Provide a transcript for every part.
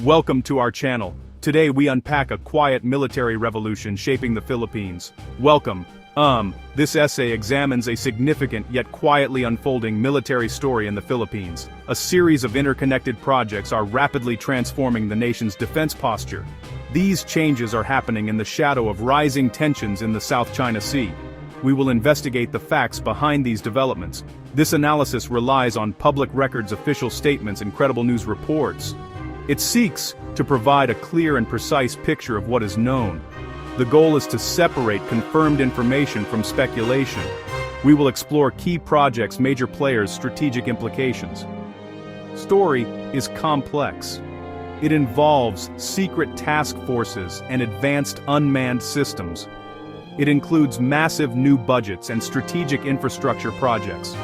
Welcome to our channel. Today we unpack a quiet military revolution shaping the Philippines. Welcome. This essay examines a significant yet quietly unfolding military story in the Philippines. A series of interconnected projects are rapidly transforming the nation's defense posture. These changes are happening in the shadow of rising tensions in the South China Sea. We will investigate the facts behind these developments. This analysis relies on public records, official statements, and credible news reports. It seeks to provide a clear and precise picture of what is known. The goal is to separate confirmed information from speculation. We will explore key projects, major players, strategic implications. Story is complex. It involves secret task forces and advanced unmanned systems. It includes massive new budgets and strategic infrastructure projects.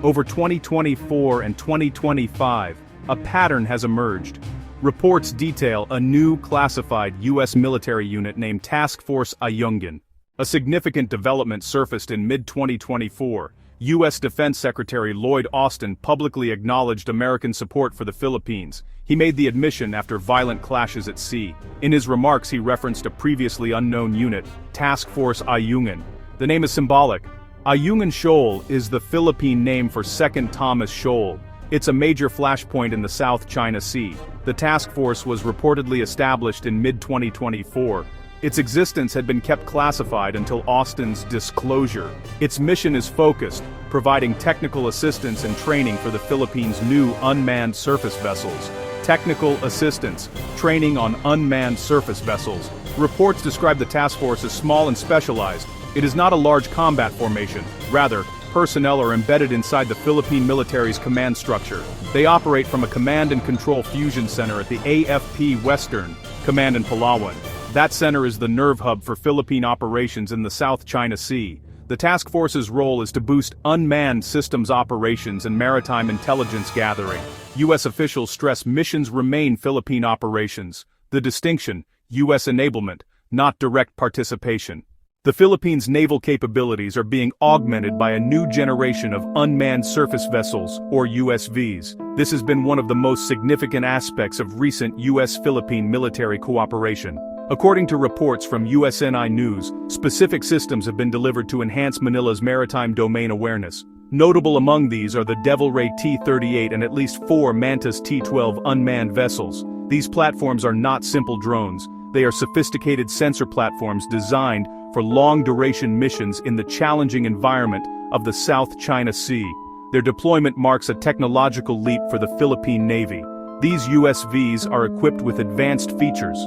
Over 2024 and 2025, a pattern has emerged. Reports detail a new classified U.S. military unit named Task Force Ayungin. A significant development surfaced in mid-2024. U.S. Defense Secretary Lloyd Austin publicly acknowledged American support for the Philippines. He made the admission after violent clashes at sea. In his remarks, he referenced a previously unknown unit, Task Force Ayungin. The name is symbolic. Ayungin Shoal is the Philippine name for 2nd Thomas Shoal. It's a major flashpoint in the South China Sea. The task force was reportedly established in mid-2024. Its existence had been kept classified until Austin's disclosure. Its mission is focused, providing technical assistance and training for the Philippines' new unmanned surface vessels. Technical assistance, training on unmanned surface vessels. Reports describe the task force as small and specialized. It is not a large combat formation. Rather, personnel are embedded inside the Philippine military's command structure. They operate from a command and control fusion center at the AFP Western Command in Palawan. That center is the nerve hub for Philippine operations in the South China Sea. The task force's role is to boost unmanned systems operations and maritime intelligence gathering. U.S. officials stress missions remain Philippine operations. The distinction, U.S. enablement, not direct participation. The Philippines' naval capabilities are being augmented by a new generation of unmanned surface vessels, or USVs. This has been one of the most significant aspects of recent U.S.-Philippine military cooperation. According to reports from USNI News, specific systems have been delivered to enhance Manila's maritime domain awareness. Notable among these are the Devil Ray T-38 and at least 4 Mantis T-12 unmanned vessels. These platforms are not simple drones. They are sophisticated sensor platforms designed for long-duration missions in the challenging environment of the South China Sea. Their deployment marks a technological leap for the Philippine Navy. These USVs are equipped with advanced features.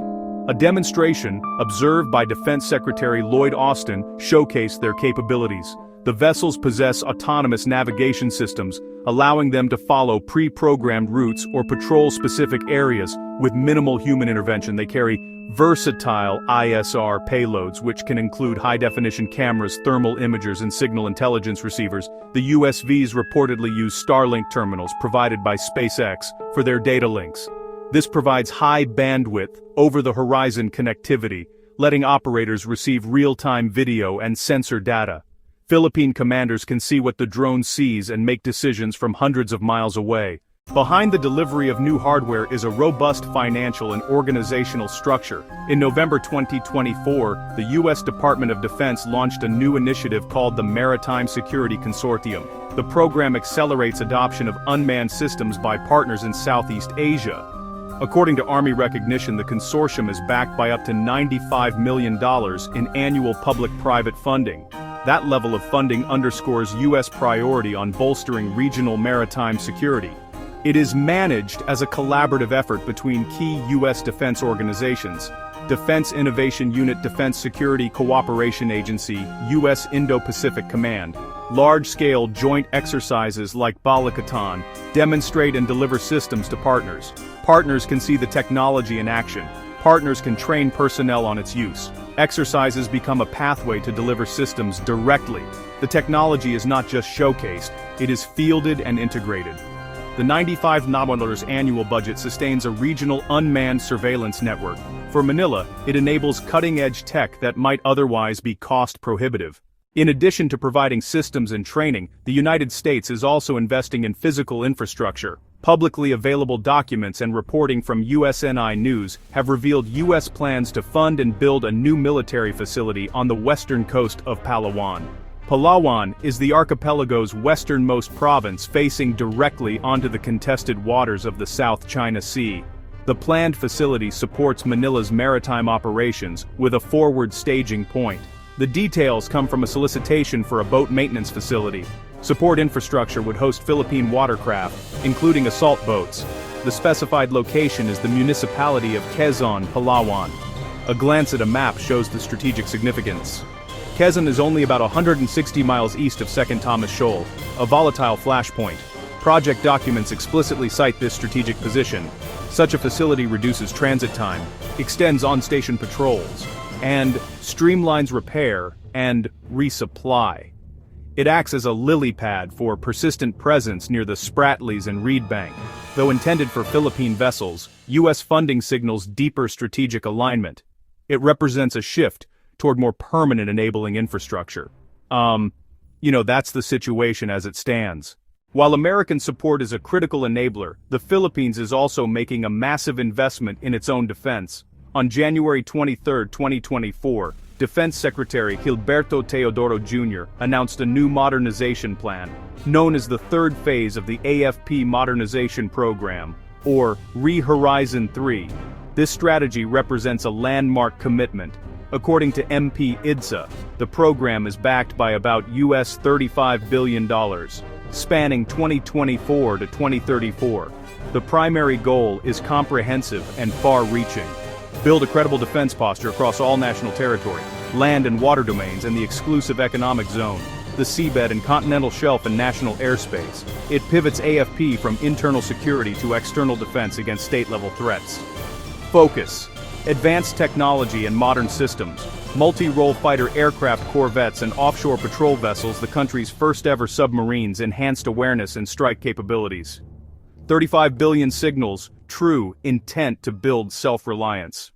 A demonstration, observed by Defense Secretary Lloyd Austin, showcased their capabilities. The vessels possess autonomous navigation systems, allowing them to follow pre-programmed routes or patrol specific areas with minimal human intervention. They carry versatile ISR payloads, which can include high-definition cameras, thermal imagers, and signal intelligence receivers. The USVs reportedly use Starlink terminals provided by SpaceX for their data links. This provides high-bandwidth, over-the-horizon connectivity, letting operators receive real-time video and sensor data. Philippine commanders can see what the drone sees and make decisions from hundreds of miles away. Behind the delivery of new hardware is a robust financial and organizational structure. In November 2024, the U.S. Department of Defense launched a new initiative called the Maritime Security Consortium. The program accelerates adoption of unmanned systems by partners in Southeast Asia. According to Army recognition, the consortium is backed by up to $95 million in annual public-private funding. That level of funding underscores U.S. priority on bolstering regional maritime security. It is managed as a collaborative effort between key U.S. defense organizations: Defense Innovation Unit, Defense Security Cooperation Agency, U.S. Indo-Pacific Command. Large-scale joint exercises like Balikatan demonstrate and deliver systems to partners. Partners can see the technology in action. Partners can train personnel on its use. Exercises become a pathway to deliver systems directly. The technology is not just showcased, it is fielded and integrated. The $95 million annual budget sustains a regional unmanned surveillance network. For Manila, it enables cutting-edge tech that might otherwise be cost-prohibitive. In addition to providing systems and training, the United States is also investing in physical infrastructure. Publicly available documents and reporting from USNI News have revealed U.S. plans to fund and build a new military facility on the western coast of Palawan. Palawan is the archipelago's westernmost province facing directly onto the contested waters of the South China Sea. The planned facility supports Manila's maritime operations with a forward staging point. The details come from a solicitation for a boat maintenance facility. Support infrastructure would host Philippine watercraft, including assault boats. The specified location is the municipality of Quezon, Palawan. A glance at a map shows the strategic significance. Quezon is only about 160 miles east of Second Thomas Shoal, a volatile flashpoint. Project documents explicitly cite this strategic position. Such a facility reduces transit time, extends on-station patrols, and streamlines repair and resupply. It acts as a lily pad for persistent presence near the Spratlys and Reed Bank. Though intended for Philippine vessels, U.S. funding signals deeper strategic alignment. It represents a shift toward more permanent enabling infrastructure. That's the situation as it stands. While American support is a critical enabler, the Philippines is also making a massive investment in its own defense. On January 23, 2024, Defense Secretary Gilberto Teodoro Jr. announced a new modernization plan, known as the third phase of the AFP modernization program, or Re-Horizon 3. This strategy represents a landmark commitment. According to MP IDSA, the program is backed by about US $35 billion, spanning 2024 to 2034. The primary goal is comprehensive and far-reaching. Build a credible defense posture across all national territory, land and water domains and the exclusive economic zone, the seabed and continental shelf and national airspace. It pivots AFP from internal security to external defense against state-level threats. Focus: advanced technology and modern systems, multi-role fighter aircraft corvettes and offshore patrol vessels, the country's first-ever submarines, enhanced awareness and strike capabilities. 35 billion signals, true intent to build self-reliance.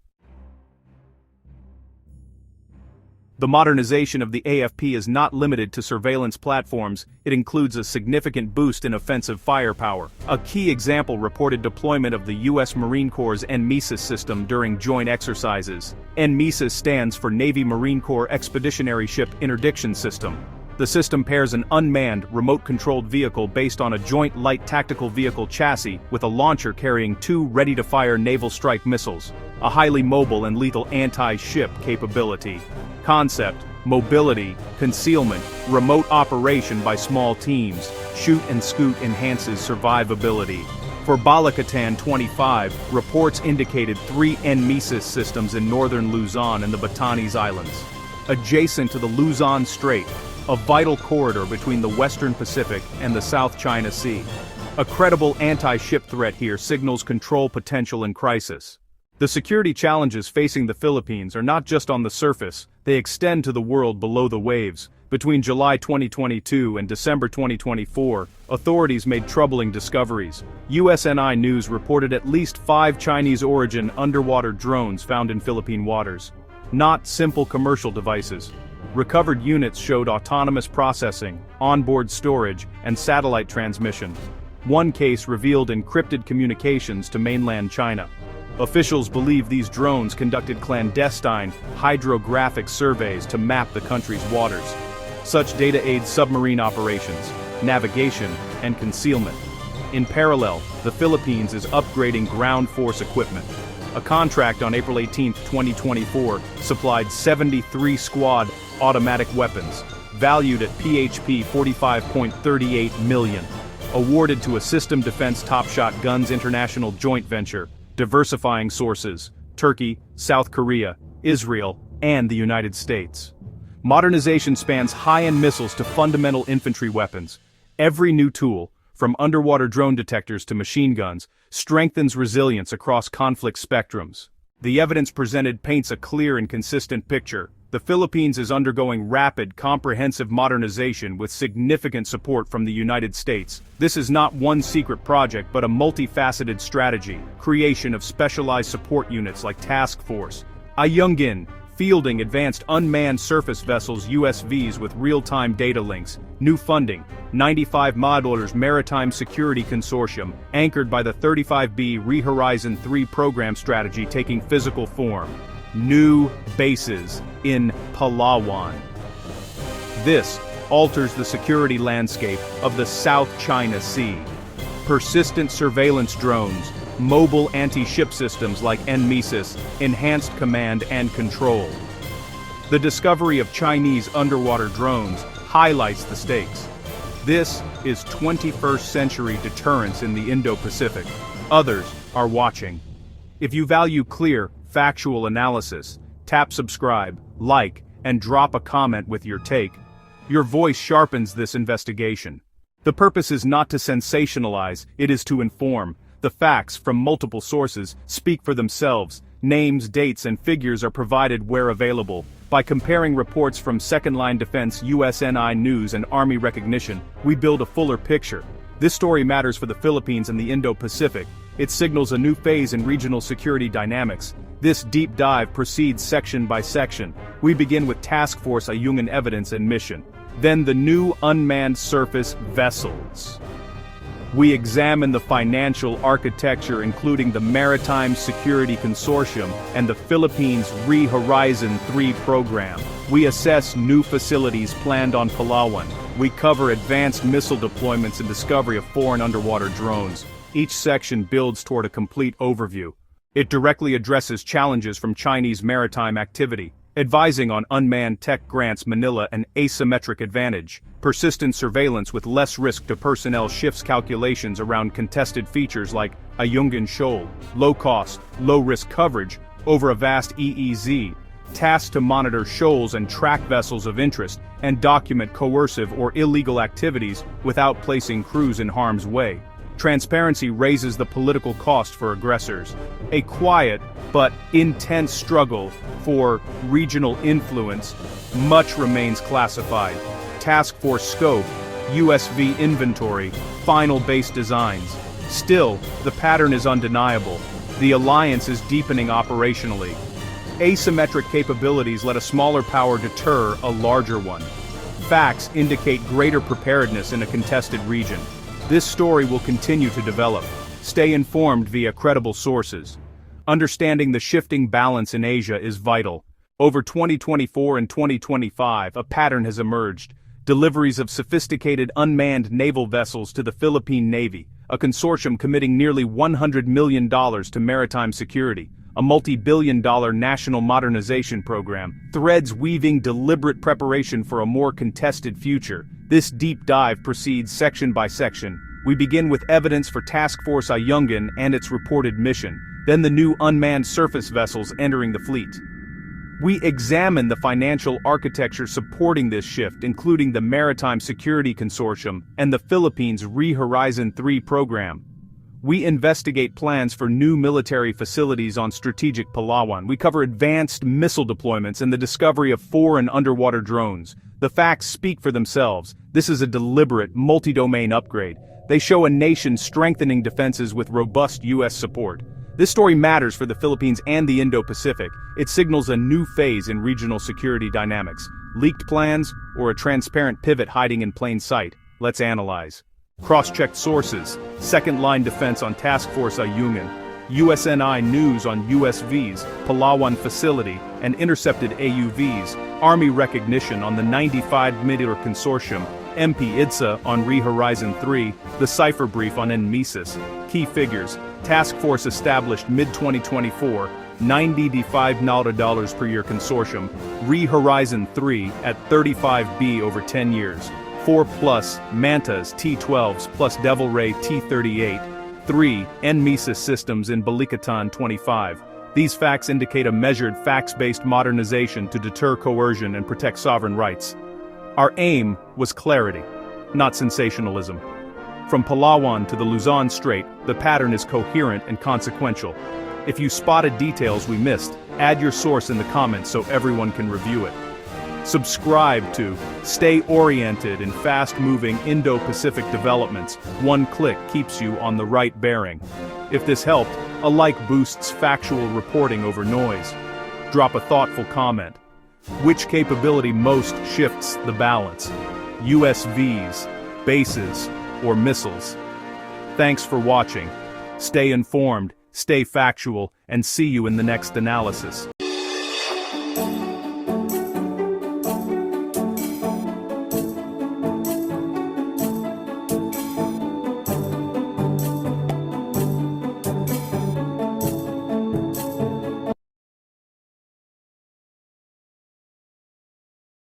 The modernization of the AFP is not limited to surveillance platforms, it includes a significant boost in offensive firepower. A key example reported deployment of the U.S. Marine Corps' NMESIS system during joint exercises. NMESIS stands for Navy Marine Corps Expeditionary Ship Interdiction System. The system pairs an unmanned, remote-controlled vehicle based on a joint light tactical vehicle chassis with a launcher carrying 2 ready-to-fire naval strike missiles, a highly mobile and lethal anti-ship capability. Concept: mobility, concealment, remote operation by small teams, shoot and scoot enhances survivability. For Balakatan 25, reports indicated 3 NMESIS systems in northern Luzon and the Batanes Islands. Adjacent to the Luzon Strait, a vital corridor between the Western Pacific and the South China Sea. A credible anti-ship threat here signals control potential in crisis. The security challenges facing the Philippines are not just on the surface, they extend to the world below the waves. Between July 2022 and December 2024, authorities made troubling discoveries. USNI News reported at least 5 Chinese-origin underwater drones found in Philippine waters. Not simple commercial devices. Recovered units showed autonomous processing, onboard storage, and satellite transmission. One case revealed encrypted communications to mainland China. Officials believe these drones conducted clandestine, hydrographic surveys to map the country's waters. Such data aids submarine operations, navigation, and concealment. In parallel, the Philippines is upgrading ground force equipment. A contract on April 18, 2024, supplied 73 Squad automatic weapons, valued at PHP 45.38 million, awarded to a System Defense Top Shot Guns International joint venture, diversifying sources: Turkey, South Korea, Israel, and the United States. Modernization spans high-end missiles to fundamental infantry weapons. Every new tool, from underwater drone detectors to machine guns, strengthens resilience across conflict spectrums. The evidence presented paints a clear and consistent picture. The Philippines is undergoing rapid, comprehensive modernization with significant support from the United States. This is not one secret project but a multifaceted strategy. Creation of specialized support units like Task Force Ayungin, fielding advanced unmanned surface vessels USVs with real-time data links. New funding, $95 million Maritime Security Consortium, anchored by the 35B Re-Horizon 3 program strategy taking physical form. New bases in Palawan. This alters the security landscape of the South China Sea. Persistent surveillance drones, mobile anti-ship systems like NMESIS, enhanced command and control. The discovery of Chinese underwater drones highlights the stakes. This is 21st century deterrence in the Indo-Pacific. Others are watching. If you value clear, factual analysis, tap subscribe, like, and drop a comment with your take. Your voice sharpens this investigation. The purpose is not to sensationalize, it is to inform. The facts from multiple sources speak for themselves. Names, dates, and figures are provided where available. By comparing reports from Second-Line Defense, USNI News, and Army Recognition, we build a fuller picture. This story matters for the Philippines and the Indo-Pacific. It signals a new phase in regional security dynamics. This deep dive proceeds section by section. We begin with Task Force Ayungin evidence and mission. Then the new unmanned surface vessels. We examine the financial architecture including the Maritime Security Consortium and the Philippines Re-Horizon 3 program. We assess new facilities planned on Palawan. We cover advanced missile deployments and discovery of foreign underwater drones. Each section builds toward a complete overview. It directly addresses challenges from Chinese maritime activity, advising on unmanned tech grants Manila an asymmetric advantage. Persistent surveillance with less risk to personnel shifts calculations around contested features like Ayungin Shoal, low-cost, low-risk coverage over a vast EEZ, tasked to monitor shoals and track vessels of interest and document coercive or illegal activities without placing crews in harm's way. Transparency raises the political cost for aggressors. A quiet but intense struggle for regional influence. Much remains classified. Task Force scope, USV inventory, final base designs. Still, the pattern is undeniable. The alliance is deepening operationally. Asymmetric capabilities let a smaller power deter a larger one. Facts indicate greater preparedness in a contested region. This story will continue to develop. Stay informed via credible sources. Understanding the shifting balance in Asia is vital. Over 2024 and 2025, a pattern has emerged. Deliveries of sophisticated unmanned naval vessels to the Philippine Navy, a consortium committing nearly $100 million to maritime security, a multi-billion-dollar national modernization program, threads weaving deliberate preparation for a more contested future. This deep dive proceeds section by section. We begin with evidence for Task Force Ayungin and its reported mission, then the new unmanned surface vessels entering the fleet. We examine the financial architecture supporting this shift, including the Maritime Security Consortium and the Philippines Re-Horizon 3 program. We investigate plans for new military facilities on strategic Palawan. We cover advanced missile deployments and the discovery of foreign underwater drones. The facts speak for themselves. This is a deliberate, multi-domain upgrade. They show a nation strengthening defenses with robust U.S. support. This story matters for the Philippines and the Indo-Pacific. It signals a new phase in regional security dynamics. Leaked plans, or a transparent pivot hiding in plain sight? Let's analyze. Cross-checked sources, second-line defense on Task Force Ayungin, USNI News on USVs, Palawan facility, and intercepted AUVs, Army recognition on the 95mm Consortium, MP-IDSA on Re-Horizon 3, the cipher brief on NMESIS. Key figures, Task Force established mid-2024, $95 million per year consortium, Re-Horizon 3 at 35B over 10 years, 4+ Mantas T-12s plus Devil Ray T-38, 3 NMESIS systems in Balikatan 25. These facts indicate a measured, facts-based modernization to deter coercion and protect sovereign rights. Our aim was clarity, not sensationalism. From Palawan to the Luzon Strait, the pattern is coherent and consequential. If you spotted details we missed, add your source in the comments so everyone can review it. Subscribe to stay oriented in fast-moving Indo-Pacific developments. One click keeps you on the right bearing. If this helped, a like boosts factual reporting over noise. Drop a thoughtful comment. Which capability most shifts the balance? USVs, bases, or missiles? Thanks for watching. Stay informed, stay factual, and see you in the next analysis.